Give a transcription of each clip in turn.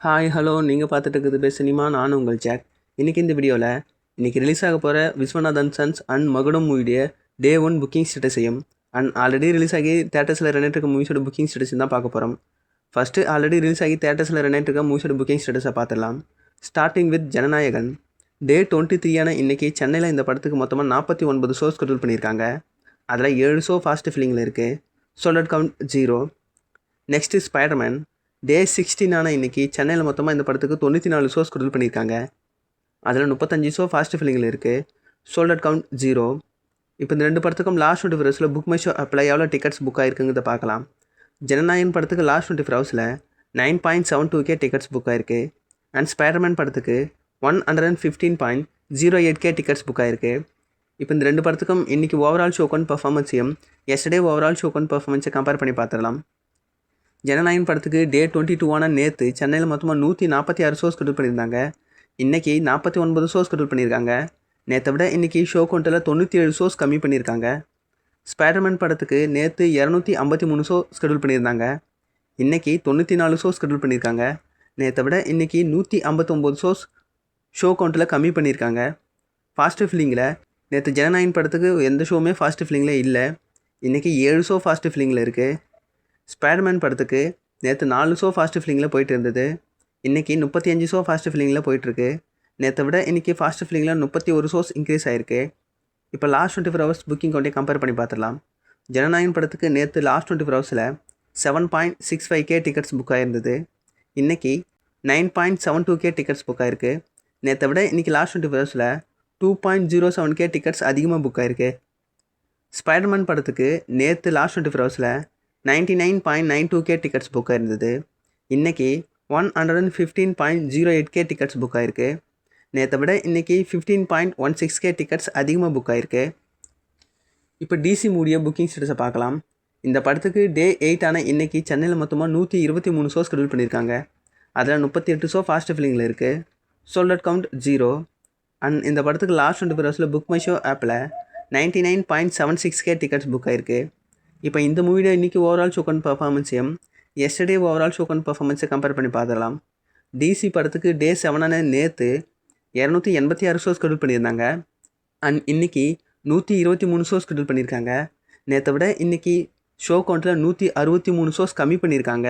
Hi hello நீங்கள் பார்த்துட்டு இருக்குது பெஸ்ட் சினிமா. நான் உங்கள் ஜாக். இன்றைக்கி இந்த வீடியோவில் இன்றைக்கி ரிலீஸ் ஆக போகிற விஸ்வநாதன் சன்ஸ் அண்ட் மகுடம் மூவியுடைய டே 1 புக்கிங் ஸ்டேட்டஸையும் அண்ட் ஆல்ரெடி ரிலீஸ் ஆகி தேட்டர்ஸில் ரன் ஆகிட்டு இருக்க மூவிஸோட புக்கிங் ஸ்டேட்டஸையும் தான் பார்க்க போகிறோம். ஃபஸ்ட்டு ஆல்ரெடி ரிலீஸ் ஆகி தேட்டர்ஸில் ரன் ஆகிட்டு இருக்க மூவிஸோட புக்கிங் ஸ்டேட்டஸை பார்த்துடலாம். Starting with Jananayagan. டே 23 இன்றைக்கி சென்னையில் இந்த படத்துக்கு மொத்தமாக 49 ஷோஸ் ஷெட்யூல் பண்ணியிருக்காங்க. அதில் 7 ஷோ ஃபாஸ்ட் ஃபில்லிங்கில் இருக்குது. Sold count 0. Next spiderman. Day 16 இன்றைக்கி சென்னையில் மொத்தமாக இந்த படத்துக்கு 94 ஷோஸ் ஷெட்யூல் பண்ணியிருக்காங்க. அதில் 35 ஷோ ஃபாஸ்ட் ஃபில்லிங்கில் இருக்குது. Sold count 0. இப்போ இந்த ரெண்டு படத்துக்கும் லாஸ்ட் 24 ஹவர்ஸில் புக் மை ஷோ ஆப்பில் எவ்வளோ டிக்கெட்ஸ் புக் ஆகிருக்குங்கிறத பார்க்கலாம். ஜனநாயகன் படத்துக்கு லாஸ்ட் 24 ஹவர்ஸில் 9.72K டிக்கெட்ஸ் புக் ஆகிருக்கு. அண்ட் ஸ்பைடர்மேன் படத்துக்கு 115.08K டிக்கெட்ஸ் புக் ஆகிருக்கு. இப்போ இந்த ரெண்டு படத்துக்கும் இன்றைக்கி ஓவரால் ஷோ கவுண்ட் பர்ஃபார்மன்ஸையும் எஸ்டர்டே ஓவரால் ஷோ கவுண்ட் பர்ஃபார்மன்ஸை கம்பேர் பண்ணி பார்த்துடலாம். ஜனநாயகன் படத்துக்கு டே 22 நேற்று சென்னையில் மொத்தமாக 146 ஷோஸ் ஷெட்யூல் பண்ணியிருந்தாங்க. இன்றைக்கி 49 ஷோஸ் ஷெட்யூல் பண்ணியிருக்காங்க. நேற்றை விட இன்றைக்கி ஷோ கவுண்டில் 97 ஷோஸ் கம்மி பண்ணியிருக்காங்க. ஸ்பைடர்மேன் படத்துக்கு நேற்று 253 ஷோ ஷெட்யூல் பண்ணியிருந்தாங்க. இன்றைக்கி 94 ஷோஸ் ஷெட்யூல் பண்ணியிருக்காங்க. நேற்றை விட இன்றைக்கி 159 ஷோஸ் ஷோ கவுண்டில் கம்மி பண்ணியிருக்காங்க. ஃபாஸ்ட் ஃபில்லிங்கில் நேற்று ஜனநாயகன் படத்துக்கு எந்த ஷோவுமே ஃபாஸ்ட் ஃபில்லிங்கில் இல்லை. இன்றைக்கி 7 ஷோ ஃபாஸ்ட் ஃபில்லிங்கில் இருக்குது. ஸ்பைடர்மேன் படத்துக்கு நேற்று 4 ஷோ ஃபாஸ்ட் ஃபில்லிங்கில் போயிட்டு இருந்தது. இன்றைக்கி 35 ஷோ ஃபாஸ்ட் ஃபில்லிங்கில் போயிட்டுருக்கு. நேற்றை விட இன்றைக்கி ஃபாஸ்ட் ஃபில்லிங்கில் 31 ஷோஸ் இன்க்ரீஸ் ஆகிருக்கு. இப்போ லாஸ்ட் 24 ஹவர்ஸ் புக்கிங் கவுண்டே கம்பேர் பண்ணி பார்த்துடலாம். ஜனநாயகன் படத்துக்கு நேற்று லாஸ்ட் 24 ஹவர்ஸில் 7.65K டிக்கெட்ஸ் புக் ஆகிருந்தது. இன்றைக்கி 9.72K டிக்கெட்ஸ் புக் ஆகிருக்கு. நேற்றை விட இன்றைக்கி லாஸ்ட் 24 ஹவர்ஸில் 2.07K டிக்கெட்ஸ் அதிகமாக புக் ஆகிருக்கு. ஸ்பைடர்மேன் படத்துக்கு நேற்று லாஸ்ட் 24 ஹவர்ஸில் 99.92K டிக்கெட்ஸ் புக் ஆயிருந்தது. இன்றைக்கி 115.08K டிக்கெட்ஸ் புக் ஆகிருக்கு. நேற்றை விட இன்றைக்கி 15.16K டிக்கெட்ஸ் அதிகமாக புக் ஆகிருக்கு. இப்போ டிசி மூவிய புக்கிங் ஸ்டேட்டஸை பார்க்கலாம். இந்த படத்துக்கு டே 8 இன்றைக்கி சென்னையில் மொத்தமாக 123 ஷோஸ் ஷெட்யூல் பண்ணியிருக்காங்க. அதில் 38 ஷோ ஃபாஸ்ட் ஃபில்லிங்கில் இருக்குது. Sold count 0. அண்ட் இந்த படத்துக்கு லாஸ்ட் 24 ஹவர்ஸில் புக் மை ஷோ ஆப்பில் 99.76K டிக்கெட்ஸ் புக் ஆகிருக்கு. இப்போ இந்த மூவியில் இன்றைக்கி ஓவரால் ஷோ கவுண்ட் பர்ஃபார்மன்ஸையும் எஸ்டர்டே ஓவரால் ஷோ கவுண்ட் பர்ஃபார்மன்ஸை கம்பேர் பண்ணி பார்த்துடலாம். டிசி படத்துக்கு டே 7 நேற்று 286 ஷோஸ் ஷெட்யூல் பண்ணியிருந்தாங்க. அண்ட் இன்றைக்கி 123 ஷோஸ் ஷெட்யூல் பண்ணியிருக்காங்க. நேற்றை விட இன்றைக்கி ஷோ கவுண்ட்டில் 163 ஷோஸ் கம்மி பண்ணியிருக்காங்க.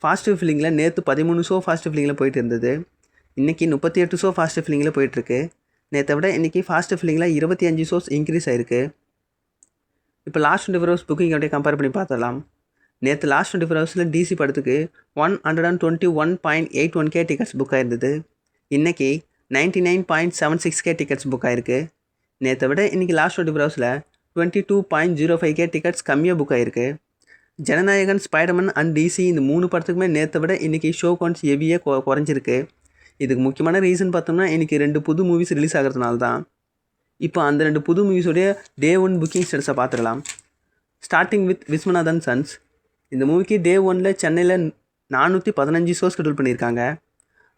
ஃபாஸ்ட் ஃபில்லிங்கில் நேற்று 13 ஷோ ஃபாஸ்ட் ஃபில்லிங்கில் போயிட்டு இருந்தது. இன்றைக்கி 38 ஷோ ஃபாஸ்ட் ஃபில்லிங்கில் போயிட்டுருக்கு. நேற்றை விட இன்றைக்கி ஃபாஸ்ட் ஃபில்லிங்கில் 25 ஷோஸ் இன்க்ரீஸ் ஆகிருக்கு. இப்போ லாஸ்ட் 24 ஹவர்ஸ் புக்கிங் அப்படியே கம்பேர் பண்ணி பார்த்துடலாம். நேற்று லாஸ்ட் 24 ஹவர்ஸில் டிசி படத்துக்கு 121.81K டிக்கெட்ஸ் புக் ஆகிருந்தது. இன்றைக்கி 99.76K டிக்கெட்ஸ் புக் ஆகிருக்கு. நேற்றை விட இன்றைக்கி லாஸ்ட் 24 ஹவர்ஸில் 22.05K டிக்கெட்ஸ் கம்மியாக புக் ஆகிருக்கு. ஜனநாயகன், ஸ்பைடர்மேன் அண்ட் டிசி இந்த 3 படத்துக்குமே நேற்றை விட இன்றைக்கி ஷோ கவுண்ட்ஸ் ஹெவியாக குறைஞ்சிருக்கு. இதுக்கு முக்கியமான ரீசன் பார்த்தோம்னா இன்றைக்கி 2 புது மூவிஸ் ரிலீஸ் ஆகிறதுனால தான். இப்போ அந்த 2 புது மூவிஸோடைய டே 1 புக்கிங் ஸ்டேட்டஸை பார்த்துடலாம். Starting with Viswanathan sons. இந்த மூவிக்கு டே 1 சென்னையில் 415 ஷோஸ் ஷெட்யூல் பண்ணியிருக்காங்க.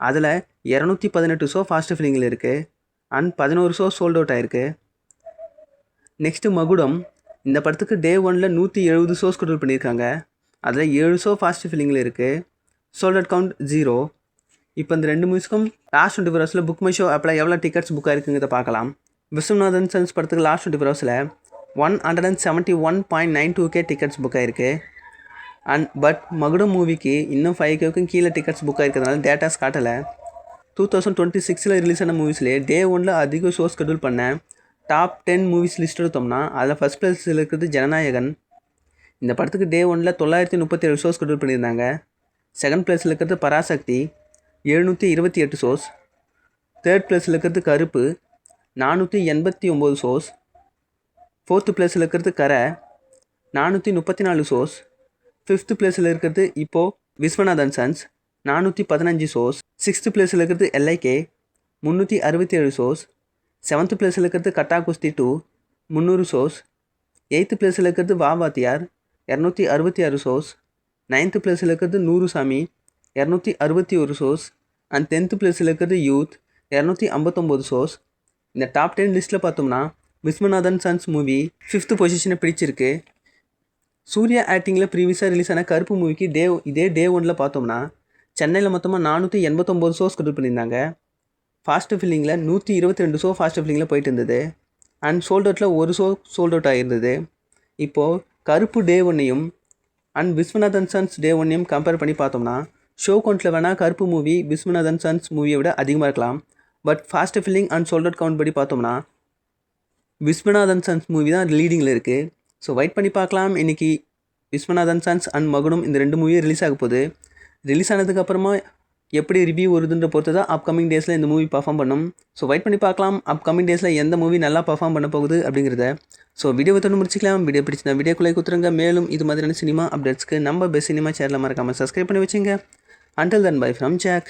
அதில் 218 ஷோ ஃபாஸ்ட் ஃபில்லிங்கில் இருக்குது. அண்ட் 11 ஷோ சோல்ட் அவுட் ஆகிருக்கு. நெக்ஸ்ட்டு மகுடம். இந்த படத்துக்கு டே 1 170 ஷோஸ் ஷெட்யூல் பண்ணியிருக்காங்க. அதில் 7 ஷோ ஃபாஸ்ட் ஃபில்லிங்கில் இருக்குது. Sold count 0. இப்போ இந்த 2 மூவிஸ்க்கும் லாஸ்ட் 24 ஹவர்ஸில் புக் மை ஷோ ஆப்பில் எவ்வளோ டிக்கெட்ஸ் புக் ஆகிருக்குங்கிறத பார்க்கலாம். விஸ்வநாதன் சன்ஸ் படத்துக்கு லாஸ்ட் 24 ஹவர்ஸில் 171.92K டிக்கெட்ஸ் புக் ஆகிருக்கு. பட் மகுடம் மூவிக்கு இன்னும் 5Kக்கும் கீழே டிக்கெட்ஸ் புக் ஆகிருக்கிறதுனால டேட்டாஸ் காட்டலை. 2026 ரிலீஸ் ஆன மூவிஸ்லேயே டே 1 அதிக ஷோஸ் ஷெட்யூல் பண்ண டாப் 10 மூவிஸ் லிஸ்ட் எடுத்தோம்னா அதில் ஃபஸ்ட் பிளேஸில் இருக்கிறது ஜனநாயகன். இந்த படத்துக்கு டே 1 937 ஷோஸ் ஷெட்யூல் பண்ணியிருந்தாங்க. செகண்ட் பிளேஸில் இருக்கிறது பராசக்தி 728 ஷோஸ். தேர்ட் பிளேஸில் இருக்கிறது கருப்பு 489 ஷோஸ். ஃபோர்த்து பிளேஸில் இருக்கிறது கரை 434 ஷோஸ். ஃபிஃப்த்து பிளேஸில் இருக்கிறது இப்போது விஸ்வநாதன் சன்ஸ் 415 ஷோஸ். சிக்ஸ்த்து பிளேஸில் இருக்கிறது எல்ஐகே 367 ஷோஸ். செவன்த்து பிளேஸில் இருக்கிறது கட்டா குஸ்தி 2 300 ஷோஸ். எயித்து பிளேஸில் இருக்கிறது வாவாத்தியார் 266 ஷோஸ். நைன்த்து பிளேஸில் இருக்கிறது நூறுசாமி 261 ஷோஸ். அண்ட் 10th பிளேஸில் இருக்கிறது யூத் 259 ஷோஸ். இந்த டாப் 10 லிஸ்ட்டில் பார்த்தோம்னா விஸ்வநாதன் சன்ஸ் மூவி 5th பொசிஷனை பிடிச்சிருக்கு. சூர்யா ஆக்டிங்கில் ப்ரீவியஸாக ரிலீஸ் ஆன கருப்பு மூவிக்கு இதே டே 1 பார்த்தோம்னா சென்னையில் மொத்தமாக 489 ஷோஸ் ஷெட்யூல் பண்ணியிருந்தாங்க. ஃபாஸ்ட் ஃபில்லிங்கில் 122 ஷோ ஃபாஸ்ட் ஃபில்லிங்கில் போயிட்டு இருந்தது. அண்ட் சோல்ட் அவுட்டில் ஒரு ஷோ சோல்ட் அவுட் ஆகிருந்தது. இப்போது கருப்பு டே ஒன்றையும் அண்ட் விஸ்வநாதன் சன்ஸ் டே ஒன்றையும் கம்பேர் பண்ணி பார்த்தோம்னா ஷோ கவுண்ட்டில் வேணால் கருப்பு மூவி விஸ்வநாதன் சன்ஸ் மூவியை விட அதிகமாக இருக்கலாம். But fast filling and sold out count படி பார்த்தோம்னா விஸ்வநாதன் சன்ஸ் மூவி தான் லீடிங்கில் இருக்குது. ஸோ வெயிட் பண்ணி பார்க்கலாம். இன்றைக்கி விஸ்வநாதன் சன்ஸ் அண்ட் மகுடம் இந்த 2 மூவியும் ரிலீஸ் ஆக போகுது. ரிலீஸ் ஆனதுக்கப்புறமா எப்படி ரிவ்யூ வருதுன்ற பொறுத்து தான் அப்கமிங் டேஸில் இந்த மூவி பர்ஃபார்ம் பண்ணும். ஸோ வெயிட் பண்ணி பார்க்கலாம் அப்கமிங் டேஸில் எந்த மூவி நல்லா பர்ஃபார்ம் பண்ண போகுது அப்படிங்கிறத. ஸோ வீடியோவை தொடர்ந்து முடிச்சிக்கலாம். வீடியோ பிடிச்சிருந்தா வீடியோக்குள்ளே கொடுத்துருங்க. மேலும் இது மாதிரியான சினிமா அப்டேட்ஸ்க்கு நம்ம பெஸ்ட் சினிமா சேனலை மறக்காமல் சப்ஸ்கிரைப் பண்ணி வச்சுங்க. Until then, bye from Jack.